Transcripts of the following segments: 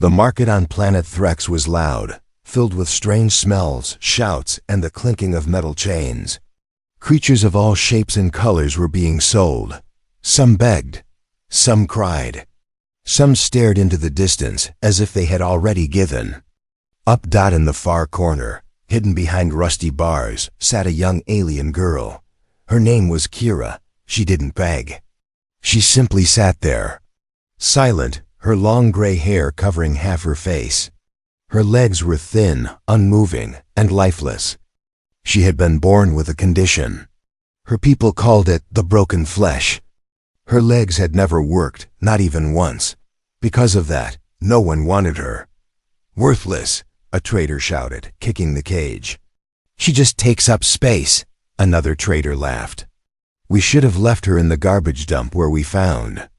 The market on planet Threx was loud, filled with strange smells, shouts, and the clinking of metal chains. Creatures of all shapes and colors were being sold. Some begged, some cried, some stared into the distance as if they had already given. Up in the far corner, hidden behind rusty bars, sat a young alien girl. Her name was Kira. She didn't beg. She simply sat there, silent, her long gray hair covering half her face. Her legs were thin, unmoving, and lifeless. She had been born with a condition. Her people called it the broken flesh. Her legs had never worked, not even once. Because of that, no one wanted her. "Worthless," a trader shouted, kicking the cage. "She just takes up space," another trader laughed. "We should have left her in the garbage dump where we found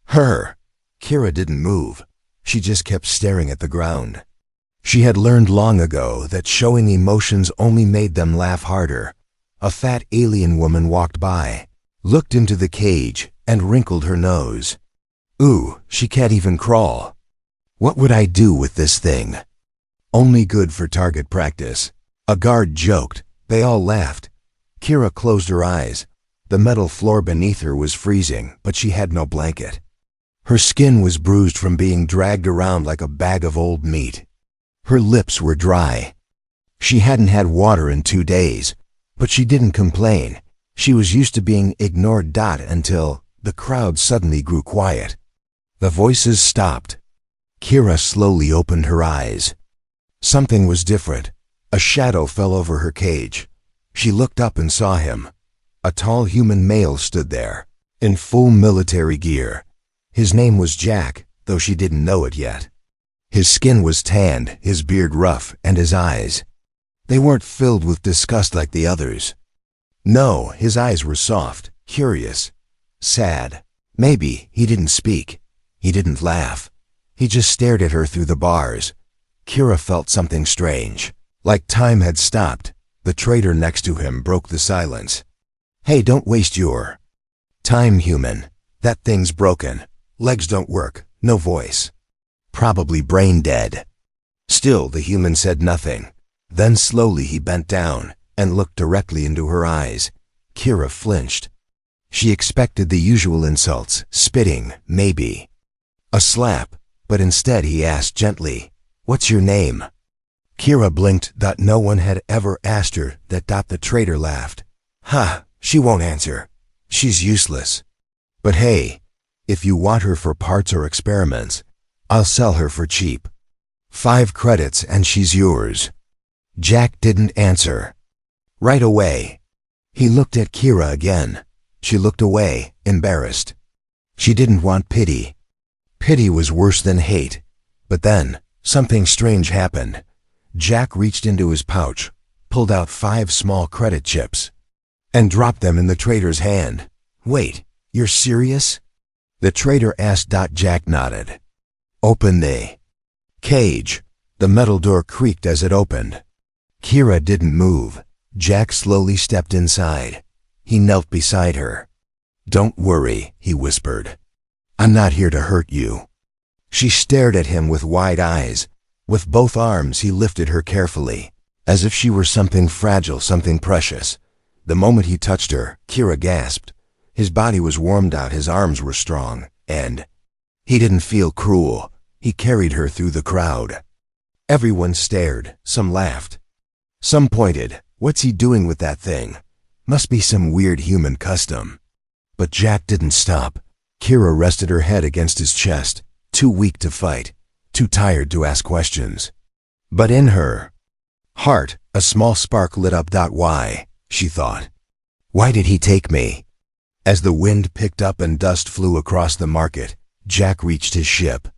her." Kira didn't move. She just kept staring at the ground. She had learned long ago that showing emotions only made them laugh harder. A fat alien woman walked by, looked into the cage, and wrinkled her nose. "Ooh, she can't even crawl. What would I do with this thing?" "Only good for target practice," a guard joked. They all laughed. Kira closed her eyes. The metal floor beneath her was freezing, but she had no blanket. Her skin was bruised from being dragged around like a bag of old meat. Her lips were dry. She hadn't had water in 2 days, but she didn't complain. She was used to being ignored until the crowd suddenly grew quiet. The voices stopped. Kira slowly opened her eyes. Something was different. A shadow fell over her cage. She looked up and saw him. A tall human male stood there, in full military gear. His name was Jack, though she didn't know it yet. His skin was tanned, his beard rough, and his eyes. They weren't filled with disgust like the others. No, his eyes were soft, curious, sad. Maybe he didn't speak. He didn't laugh. He just stared at her through the bars. Kira felt something strange, like time had stopped. The trader next to him broke the silence. "Hey, don't waste your time, human. That thing's broken. Legs don't work, no voice. Probably brain dead." Still, the human said nothing. Then slowly he bent down and looked directly into her eyes. Kira flinched. She expected the usual insults, spitting, maybe a slap, but instead he asked gently, "What's your name?" Kira blinked. No one had ever asked her that. The trader laughed. "Ha, she won't answer. She's useless. But hey, if you want her for parts or experiments, I'll sell her for cheap. 5 credits and she's yours." Jack didn't answer. Right away, he looked at Kira again. She looked away, embarrassed. She didn't want pity. Pity was worse than hate. But then, something strange happened. Jack reached into his pouch, pulled out 5 small credit chips, and dropped them in the trader's hand. "Wait, you're serious?" the trader asked. Jack nodded. "Open the cage." The metal door creaked as it opened. Kira didn't move. Jack slowly stepped inside. He knelt beside her. "Don't worry," he whispered. "I'm not here to hurt you." She stared at him with wide eyes. With both arms he lifted her carefully, as if she were something fragile, something precious. The moment he touched her, Kira gasped. His body was warmed out, his arms were strong, and he didn't feel cruel. He carried her through the crowd. Everyone stared, some laughed. Some pointed, "What's he doing with that thing? Must be some weird human custom." But Jack didn't stop. Kira rested her head against his chest, too weak to fight, too tired to ask questions. But in her heart, a small spark lit up. Why, she thought. Why did he take me? As the wind picked up and dust flew across the market, Jack reached his ship.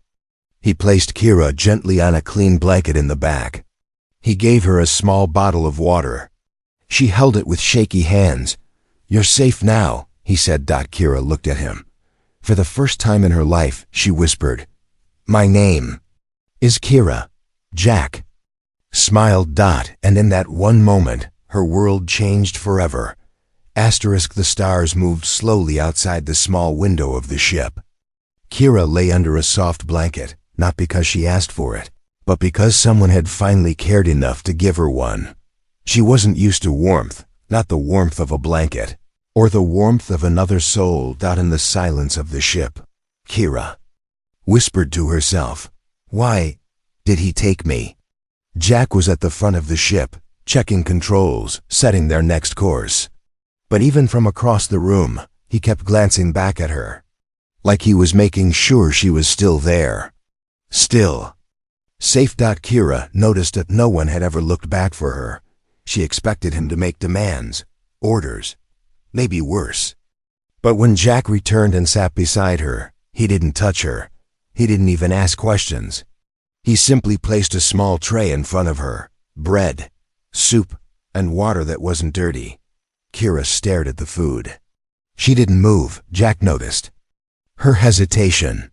He placed Kira gently on a clean blanket in the back. He gave her a small bottle of water. She held it with shaky hands. "You're safe now," he said. Kira looked at him. For the first time in her life, she whispered, "My name is Kira." Jack smiled. And in that one moment, her world changed forever. The stars moved slowly outside the small window of the ship. Kira lay under a soft blanket, not because she asked for it, but because someone had finally cared enough to give her one. She wasn't used to warmth, not the warmth of a blanket, or the warmth of another soul out in the silence of the ship. Kira whispered to herself, "Why did he take me?" Jack was at the front of the ship, checking controls, setting their next course. But even from across the room, he kept glancing back at her, like he was making sure she was still there. Still. Safe. Kira noticed that no one had ever looked back for her. She expected him to make demands, orders, maybe worse. But when Jack returned and sat beside her, he didn't touch her. He didn't even ask questions. He simply placed a small tray in front of her, bread, soup, and water that wasn't dirty. Kira stared at the food. She didn't move, Jack noticed. Her hesitation.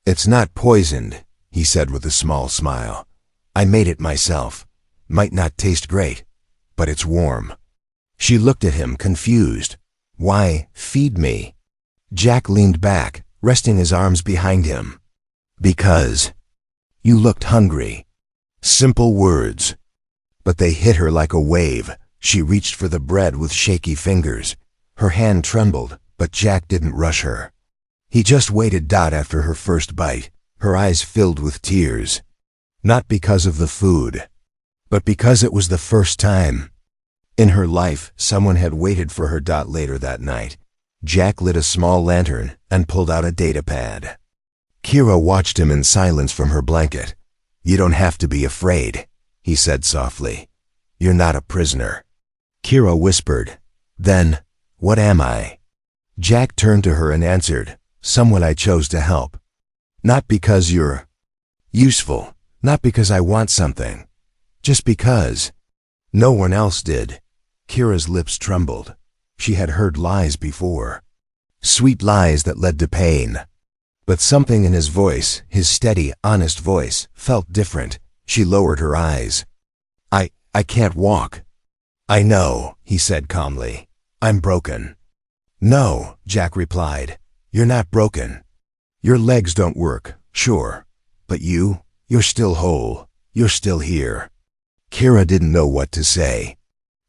"It's not poisoned," he said with a small smile. "I made it myself. Might not taste great, but it's warm." She looked at him, confused. "Why feed me?" Jack leaned back, resting his arms behind him. "Because you looked hungry." Simple words, but they hit her like a wave. She reached for the bread with shaky fingers. Her hand trembled, but Jack didn't rush her. He just waited. After her first bite, her eyes filled with tears. Not because of the food, but because it was the first time in her life someone had waited for her. Later that night, Jack lit a small lantern and pulled out a data pad. Kira watched him in silence from her blanket. "You don't have to be afraid," he said softly. "You're not a prisoner." Kira whispered, "Then, what am I?" Jack turned to her and answered, "Someone I chose to help. Not because you're useful, not because I want something, just because no one else did." Kira's lips trembled. She had heard lies before. Sweet lies that led to pain. But something in his voice, his steady, honest voice, felt different. She lowered her eyes. I can't walk." "I know," he said calmly. "I'm broken." "No," Jack replied. "You're not broken. Your legs don't work, sure. But you're still whole. You're still here." Kira didn't know what to say.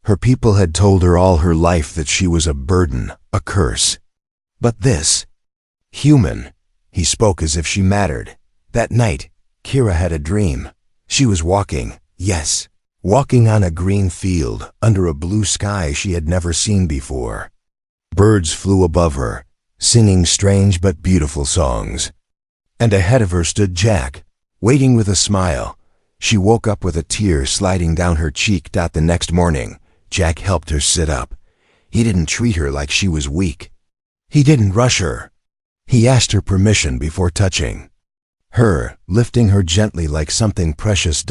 Her people had told her all her life that she was a burden, a curse. But this, human, he spoke as if she mattered. That night, Kira had a dream. She was walking, yes, walking on a green field under a blue sky she had never seen before. Birds flew above her, singing strange but beautiful songs. And ahead of her stood Jack, waiting with a smile. She woke up with a tear sliding down her cheek. The next morning, Jack helped her sit up. He didn't treat her like she was weak. He didn't rush her. He asked her permission before touching her, lifting her gently like something precious.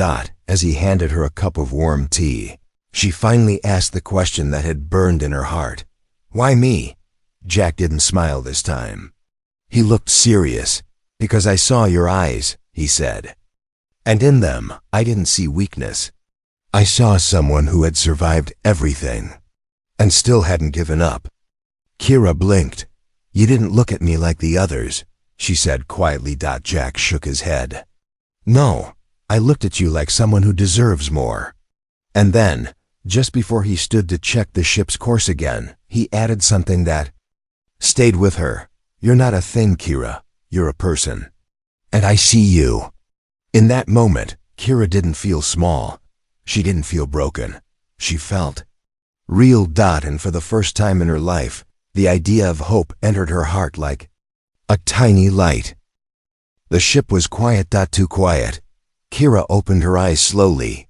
As he handed her a cup of warm tea, she finally asked the question that had burned in her heart. "Why me?" Jack didn't smile this time. He looked serious. "Because I saw your eyes," he said. "And in them, I didn't see weakness. I saw someone who had survived everything, and still hadn't given up." Kira blinked. "You didn't look at me like the others," she said quietly. Jack shook his head. "No, I looked at you like someone who deserves more." And then, just before he stood to check the ship's course again, he added something that stayed with her. "You're not a thing, Kira. You're a person. And I see you." In that moment, Kira didn't feel small. She didn't feel broken. She felt real. And for the first time in her life, the idea of hope entered her heart like a tiny light. The ship was quiet. Too quiet. Kira opened her eyes slowly.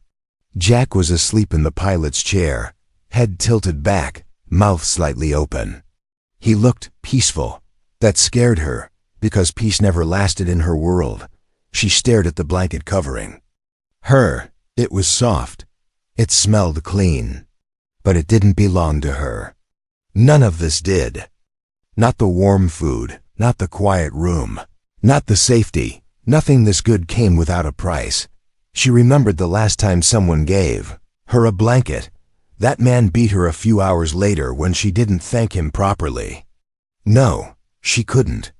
Jack was asleep in the pilot's chair, head tilted back, mouth slightly open. He looked peaceful. That scared her, because peace never lasted in her world. She stared at the blanket covering her. It was soft. It smelled clean. But it didn't belong to her. None of this did. Not the warm food, not the quiet room, not the safety. Nothing this good came without a price. She remembered the last time someone gave her a blanket. That man beat her a few hours later when she didn't thank him properly. No, she couldn't.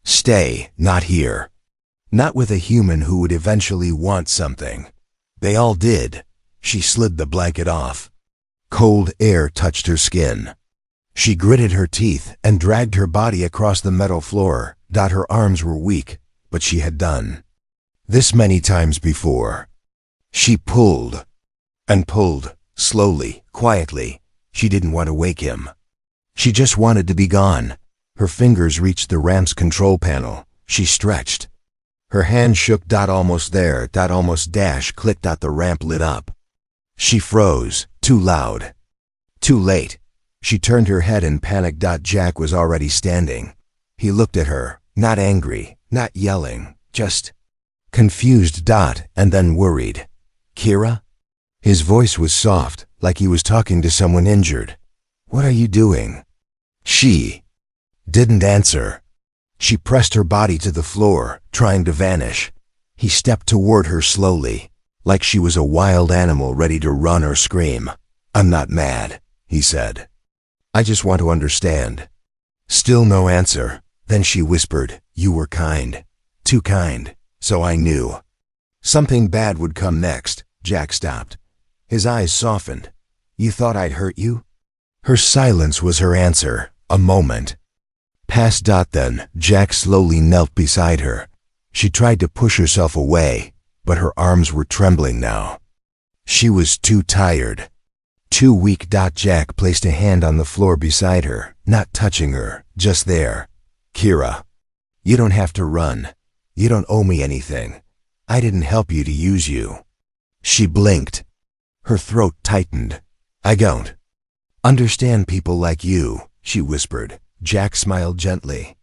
Stay, not here. Not with a human who would eventually want something. They all did. She slid the blanket off. Cold air touched her skin. She gritted her teeth and dragged her body across the metal floor. Her arms were weak, but she had done this many times before. She pulled and pulled, slowly, quietly. She didn't want to wake him. She just wanted to be gone. Her fingers reached the ramp's control panel. She stretched. Her hand shook. Almost there. Almost. Click. The ramp lit up. She froze. Too loud. Too late. She turned her head in panic. Jack was already standing. He looked at her, not angry, not yelling, just confused. And then worried. Kira? His voice was soft, like he was talking to someone injured. What are you doing? She didn't answer. She pressed her body to the floor, trying to vanish. He stepped toward her slowly, like she was a wild animal ready to run or scream. I'm not mad, he said. I just want to understand. Still no answer. Then she whispered, you were kind. Too kind. So I knew something bad would come next. Jack stopped. His eyes softened. You thought I'd hurt you? Her silence was her answer. A moment. Past. Then Jack slowly knelt beside her. She tried to push herself away, but her arms were trembling now. She was too tired. Too weak. Jack placed a hand on the floor beside her, not touching her, just there. Kira, you don't have to run. You don't owe me anything. I didn't help you to use you. She blinked. Her throat tightened. I don't understand people like you, she whispered. Jack smiled gently.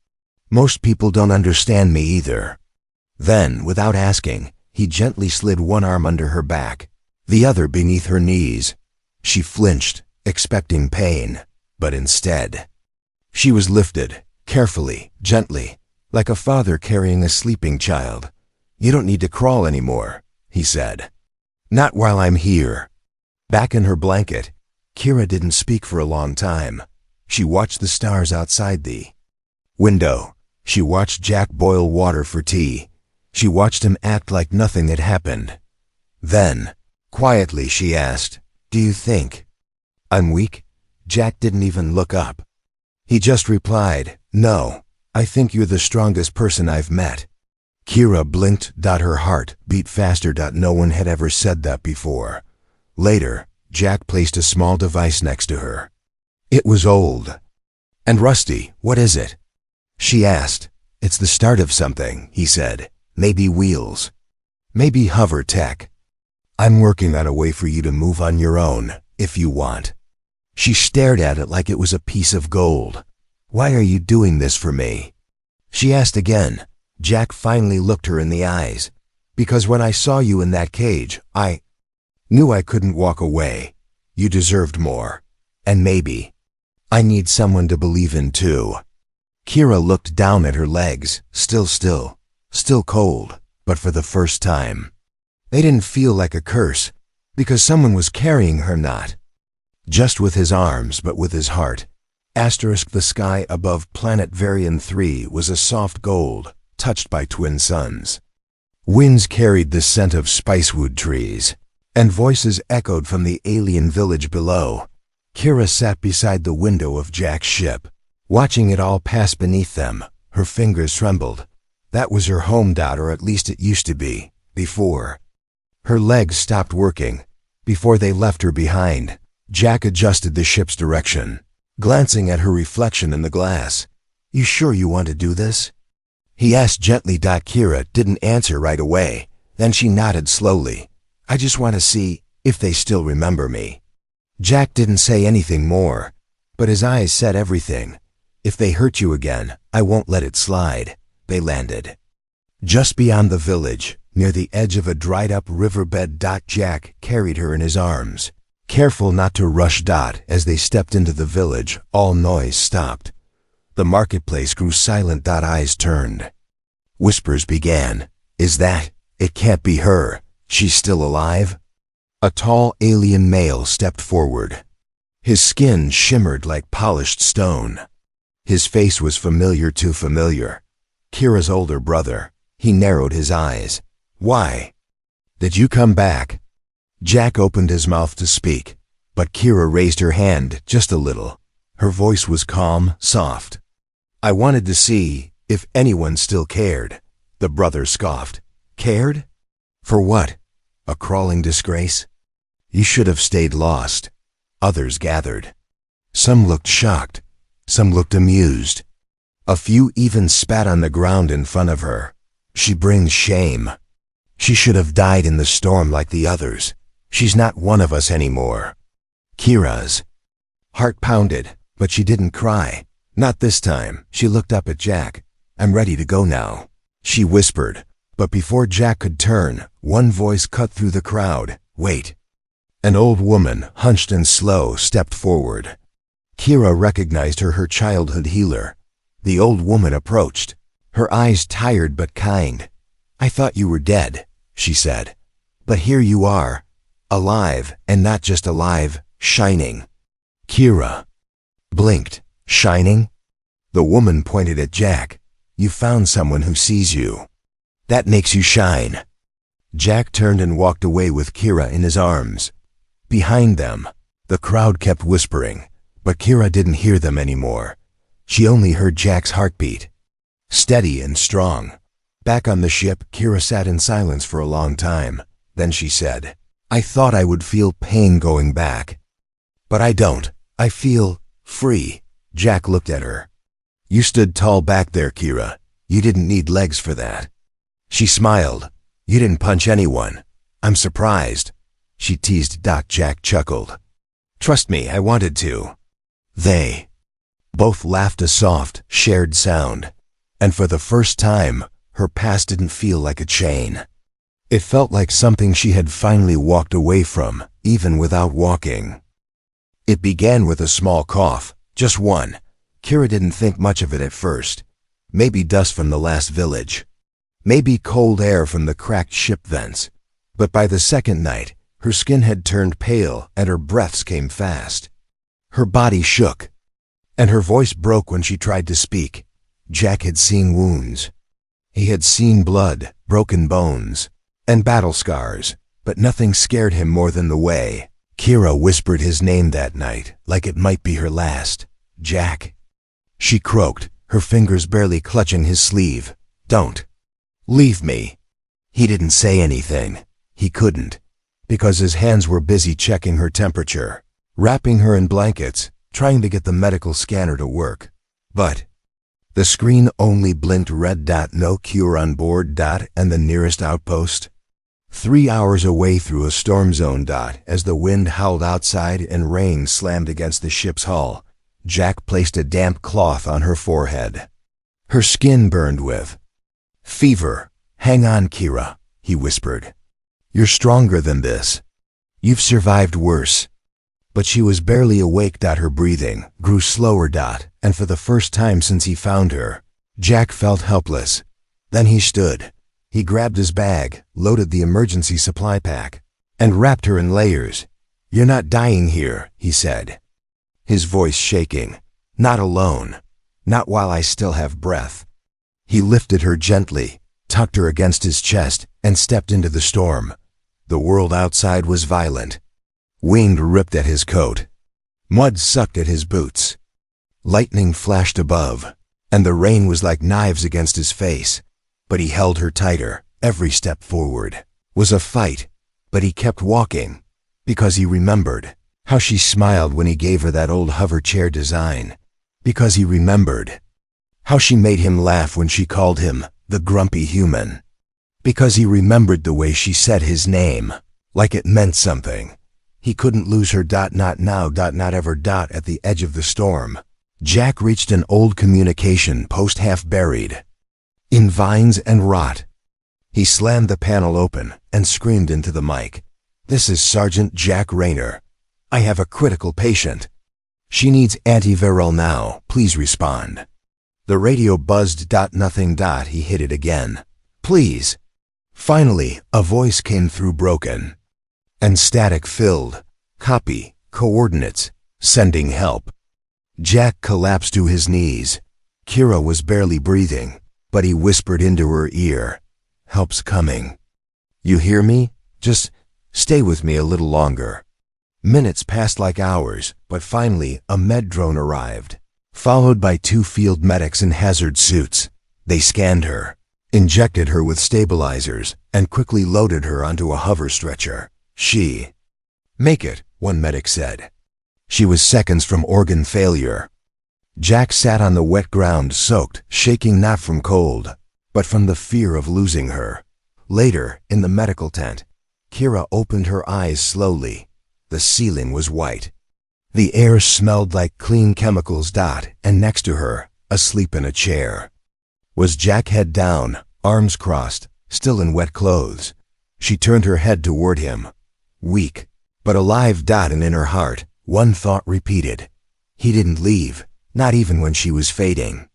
Most people don't understand me either. Then, without asking, he gently slid one arm under her back, the other beneath her knees. She flinched, expecting pain, but instead, she was lifted, carefully, gently, like a father carrying a sleeping child. You don't need to crawl anymore, he said. Not while I'm here. Back in her blanket, Kira didn't speak for a long time. She watched the stars outside the window. She watched Jack boil water for tea. She watched him act like nothing had happened. Then, quietly, she asked, do you think I'm weak? Jack didn't even look up. He just replied, no, I think you're the strongest person I've met. Kira blinked. Her heart beat faster. No one had ever said that before. Later, Jack placed a small device next to her. It was old and rusty. What is it? She asked. It's the start of something, he said. Maybe wheels. Maybe hover tech. I'm working on a way for you to move on your own, if you want. She stared at it like it was a piece of gold. Why are you doing this for me? She asked again. Jack finally looked her in the eyes. Because when I saw you in that cage, I knew I couldn't walk away. You deserved more. And maybe I need someone to believe in too. Kira looked down at her legs, still cold, but for the first time. They didn't feel like a curse, because someone was carrying her, not just with his arms, but with his heart. The sky above planet Varian 3 was a soft gold, touched by twin suns. Winds carried the scent of spicewood trees, and voices echoed from the alien village below. Kira sat beside the window of Jack's ship, watching it all pass beneath them. Her fingers trembled. That was her home, or at least it used to be, before her legs stopped working, before they left her behind. Jack adjusted the ship's direction, glancing at her reflection in the glass. You sure you want to do this? He asked gently. Kira didn't answer right away. Then she nodded slowly. I just want to see if they still remember me. Jack didn't say anything more, but his eyes said everything. If they hurt you again, I won't let it slide. They landed just beyond the village, near the edge of a dried-up riverbed. Jack carried her in his arms, careful not to rush. As they stepped into the village, all noise stopped. The marketplace grew silent. Eyes turned. Whispers began. Is that? It can't be her. She's still alive? A tall alien male stepped forward. His skin shimmered like polished stone. His face was familiar, too familiar. Kira's older brother. He narrowed his eyes. Why? Did you come back? Jack opened his mouth to speak, but Kira raised her hand just a little. Her voice was calm, soft. I wanted to see if anyone still cared, the brother scoffed. Cared? For what? A crawling disgrace? You should have stayed lost. Others gathered. Some looked shocked. Some looked amused. A few even spat on the ground in front of her. She brings shame. She should have died in the storm like the others. She's not one of us anymore. Kira's heart pounded, but she didn't cry. Not this time. She looked up at Jack. I'm ready to go now, she whispered. But before Jack could turn, one voice cut through the crowd. Wait. An old woman, hunched and slow, stepped forward. Kira recognized her childhood healer. The old woman approached, her eyes tired but kind. I thought you were dead, she said. But here you are, alive, and not just alive, shining. Kira blinked. Shining? The woman pointed at Jack. You found someone who sees you. That makes you shine. Jack turned and walked away with Kira in his arms. Behind them, the crowd kept whispering, but Kira didn't hear them anymore. She only heard Jack's heartbeat. Steady and strong. Back on the ship, Kira sat in silence for a long time. Then she said, I thought I would feel pain going back. But I don't. I feel free. Jack looked at her. You stood tall back there, Kira. You didn't need legs for that. She smiled. You didn't punch anyone. I'm surprised. She teased. Jack chuckled. Trust me, I wanted to. They both laughed a soft, shared sound. And for the first time, her past didn't feel like a chain. It felt like something she had finally walked away from, even without walking. It began with a small cough, just one. Kira didn't think much of it at first. Maybe dust from the last village. Maybe cold air from the cracked ship vents. But by the second night, her skin had turned pale and her breaths came fast. Her body shook, and her voice broke when she tried to speak. Jack had seen wounds. He had seen blood, broken bones, and battle scars, but nothing scared him more than the way Kira whispered his name that night, like it might be her last. Jack. She croaked, her fingers barely clutching his sleeve. Don't. Leave me. He didn't say anything. He couldn't, because his hands were busy checking her temperature, wrapping her in blankets, trying to get the medical scanner to work. But the screen only blinked red. No cure on board. And the nearest outpost. 3 hours away through a storm zone. As the wind howled outside and rain slammed against the ship's hull, Jack placed a damp cloth on her forehead. Her skin burned with fever. Hang on, Kira, he whispered. You're stronger than this. You've survived worse. But she was barely awake. Her breathing grew slower. And for the first time since he found her, Jack felt helpless. Then he stood. He grabbed his bag, loaded the emergency supply pack, and wrapped her in layers. You're not dying here, he said, his voice shaking. Not alone. Not while I still have breath. He lifted her gently, tucked her against his chest, and stepped into the storm. The world outside was violent. Wind ripped at his coat. Mud sucked at his boots. Lightning flashed above, and the rain was like knives against his face. But he held her tighter. Every step forward was a fight, but he kept walking, because he remembered how she smiled when he gave her that old hover chair design, because he remembered how she made him laugh when she called him the grumpy human, because he remembered the way she said his name, like it meant something. He couldn't lose her. Not now. Not ever. At the edge of the storm, Jack reached an old communication post half buried in vines and rot. He slammed the panel open and screamed into the mic. This is Sergeant Jack Rayner. I have a critical patient. She needs antiviral now. Please respond. The radio buzzed. Nothing. He hit it again. Please. Finally, a voice came through, broken and static filled. Copy. Coordinates. Sending help. Jack collapsed to his knees. Kira was barely breathing, but he whispered into her ear, Help's coming. You hear me? Just stay with me a little longer." Minutes passed like hours, but finally a med drone arrived, followed by 2 field medics in hazard suits. They scanned her, injected her with stabilizers, and quickly loaded her onto a hover stretcher. "She make it," one medic said. She was seconds from organ failure. Jack sat on the wet ground, soaked, shaking not from cold, but from the fear of losing her. Later, in the medical tent, Kira opened her eyes slowly. The ceiling was white. The air smelled like clean chemicals. And next to her, asleep in a chair, was Jack, head down, arms crossed, still in wet clothes. She turned her head toward him, weak, but alive. And in her heart, one thought repeated. He didn't leave, not even when she was fading.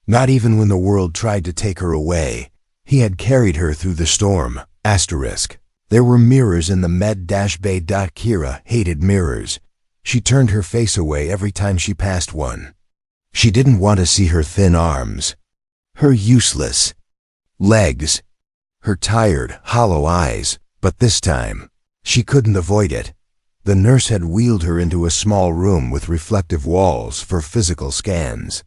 Not even when the world tried to take her away. He had carried her through the storm. There were mirrors in the med-bay. Kira hated mirrors. She turned her face away every time she passed one. She didn't want to see her thin arms, her useless legs, her tired, hollow eyes, but this time, she couldn't avoid it. The nurse had wheeled her into a small room with reflective walls for physical scans.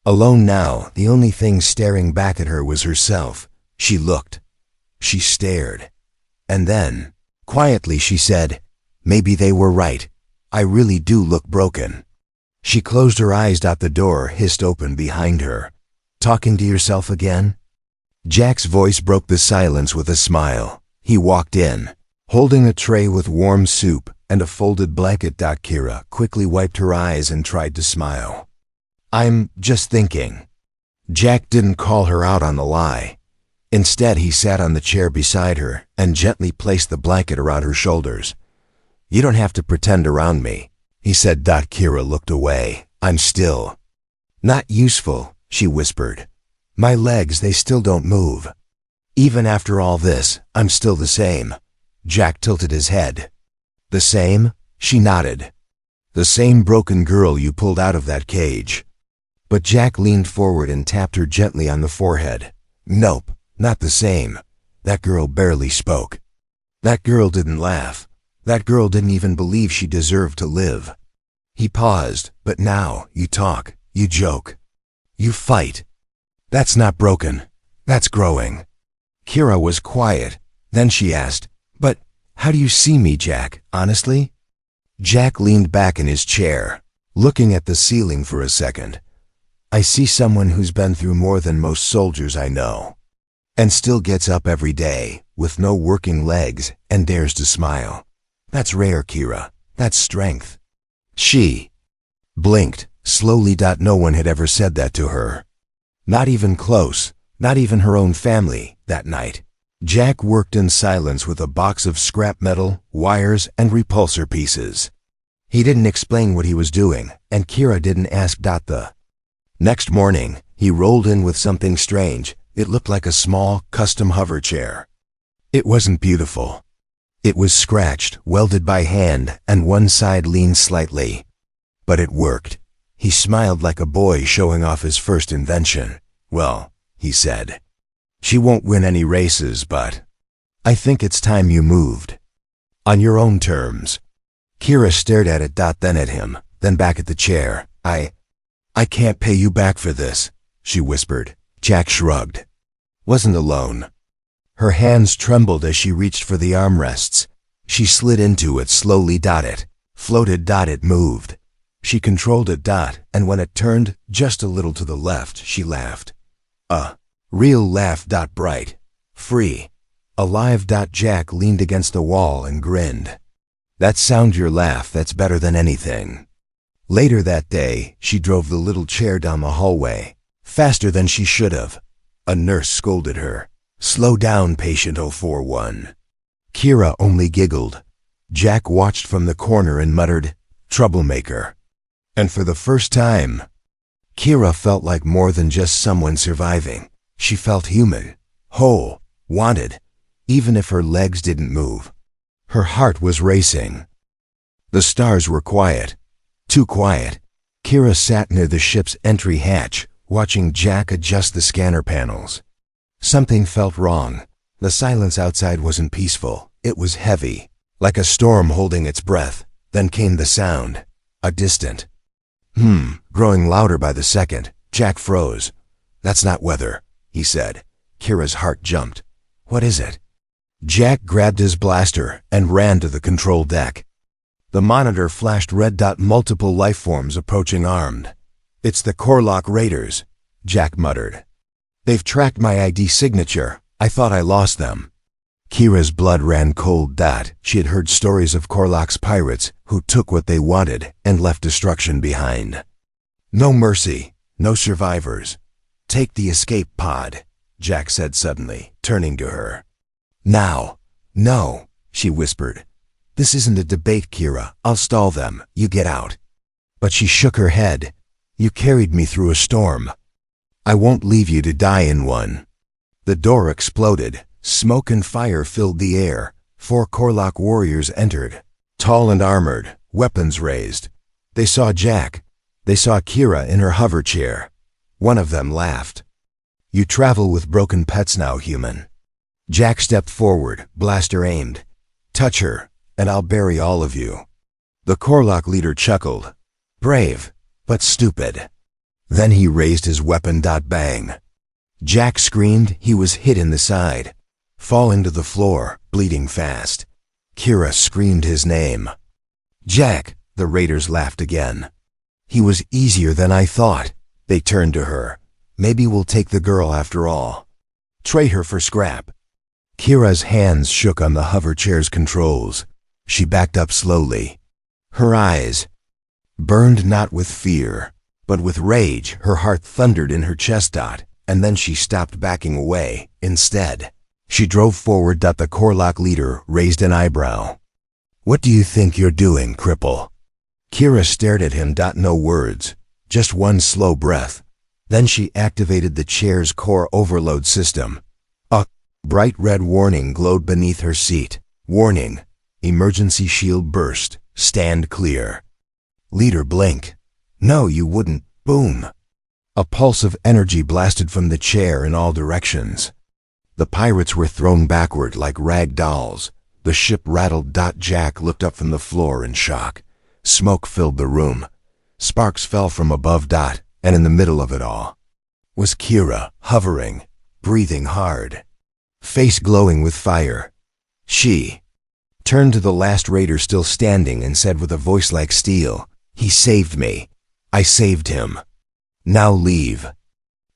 Alone now, the only thing staring back at her was herself. She looked. She stared. And then, quietly she said, "Maybe they were right. I really do look broken." She closed her eyes. The door hissed open behind her. "Talking to yourself again?" Jack's voice broke the silence with a smile. He walked in, holding a tray with warm soup and a folded blanket. Kira quickly wiped her eyes and tried to smile. "I'm just thinking." Jack didn't call her out on the lie. Instead, he sat on the chair beside her and gently placed the blanket around her shoulders. "You don't have to pretend around me," he said. Kira looked away. "I'm still not useful," she whispered. "My legs, they still don't move. Even after all this, I'm still the same." Jack tilted his head. "The same?" She nodded. "The same broken girl you pulled out of that cage." But Jack leaned forward and tapped her gently on the forehead. "Nope. Not the same. That girl barely spoke. That girl didn't laugh. That girl didn't even believe she deserved to live." He paused. "But now, you talk, you joke, you fight. That's not broken. That's growing." Kira was quiet. Then she asked, "But how do you see me, Jack, honestly?" Jack leaned back in his chair, looking at the ceiling for a second. "I see someone who's been through more than most soldiers I know, and still gets up every day, with no working legs, and dares to smile. That's rare, Kira. That's strength." She blinked, slowly. No one had ever said that to her. Not even close, not even her own family, that night. Jack worked in silence with a box of scrap metal, wires, and repulsor pieces. He didn't explain what he was doing, and Kira didn't ask. The next morning, he rolled in with something strange. It looked like a small, custom hover chair. It wasn't beautiful. It was scratched, welded by hand, and one side leaned slightly. But it worked. He smiled like a boy showing off his first invention. "Well," he said, "she won't win any races, but I think it's time you moved. On your own terms." Kira stared at it. Then at him, then back at the chair. I can't pay you back for this," she whispered. Jack shrugged. "Wasn't alone." Her hands trembled as she reached for the armrests. She slid into it slowly. It floated. It moved. She controlled it. And when it turned just a little to the left, she laughed. A real laugh. Bright, free, alive. Jack leaned against the wall and grinned. "That sound, your laugh, that's better than anything." Later that day, she drove the little chair down the hallway, faster than she should have. A nurse scolded her. "Slow down, patient 041. Kira only giggled. Jack watched from the corner and muttered, "Troublemaker." And for the first time, Kira felt like more than just someone surviving. She felt human, whole, wanted, even if her legs didn't move. Her heart was racing. The stars were quiet. Too quiet. Kira sat near the ship's entry hatch, watching Jack adjust the scanner panels. Something felt wrong. The silence outside wasn't peaceful. It was heavy, like a storm holding its breath. Then came the sound, a distant growing louder by the second. Jack froze. "That's not weather," he said. Kira's heart jumped. "What is it?" Jack grabbed his blaster and ran to the control deck. The monitor flashed red dot, multiple life forms approaching armed. "It's the Korlock Raiders," Jack muttered. "They've tracked my ID signature. I thought I lost them." Kira's blood ran cold. She had heard stories of Korlock's pirates who took what they wanted and left destruction behind. "No mercy, no survivors. Take the escape pod," Jack said suddenly, turning to her. "Now." "No," she whispered. "This isn't a debate, Kira. I'll stall them. You get out." But she shook her head. "You carried me through a storm. I won't leave you to die in one." The door exploded. Smoke and fire filled the air. 4 Korlock warriors entered, tall and armored, weapons raised. They saw Jack. They saw Kira in her hover chair. One of them laughed. "You travel with broken pets now, human." Jack stepped forward, blaster aimed. "Touch her, and I'll bury all of you." The Korlock leader chuckled. "Brave, but stupid." Then he raised his weapon. Bang. Jack screamed. He was hit in the side, falling to the floor, bleeding fast. Kira screamed his name. "Jack," the raiders laughed again. "He was easier than I thought." They turned to her. "Maybe we'll take the girl after all. Trade her for scrap." Kira's hands shook on the hover chair's controls. She backed up slowly. Her eyes burned not with fear, but with rage. Her heart thundered in her chest. And then she stopped backing away. Instead, she drove forward. The Korlock leader raised an eyebrow. "What do you think you're doing, cripple?" Kira stared at him. No words, just one slow breath. Then she activated the chair's core overload system. A bright red warning glowed beneath her seat. "Warning, emergency shield burst. Stand clear." "Leader, blink." "No, you wouldn't." Boom. A pulse of energy blasted from the chair in all directions. The pirates were thrown backward like rag dolls. The ship rattled. Jack looked up from the floor in shock. Smoke filled the room. Sparks fell from above. And in the middle of it all was Kira, hovering, breathing hard, face glowing with fire. She turned to the last raider still standing and said with a voice like steel, "He saved me. I saved him. Now leave."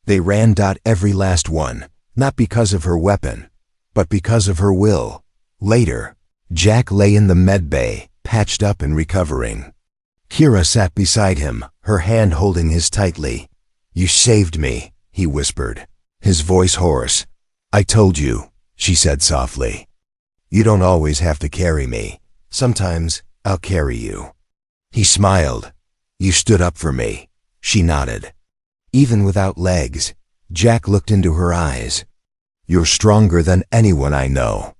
They ran. Every last one, not because of her weapon, but because of her will. Later, Jack lay in the med bay, patched up and recovering. Kira sat beside him, her hand holding his tightly. "You saved me," he whispered, his voice hoarse. "I told you," she said softly. "You don't always have to carry me. Sometimes I'll carry you." He smiled. "You stood up for me." She nodded. "Even without legs." Jack looked into her eyes. "You're stronger than anyone I know."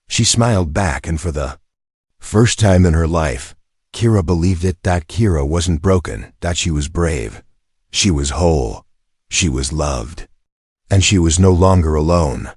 She smiled back, and for the first time in her life, Kira believed it. Kira wasn't broken. She was brave. She was whole. She was loved. And she was no longer alone.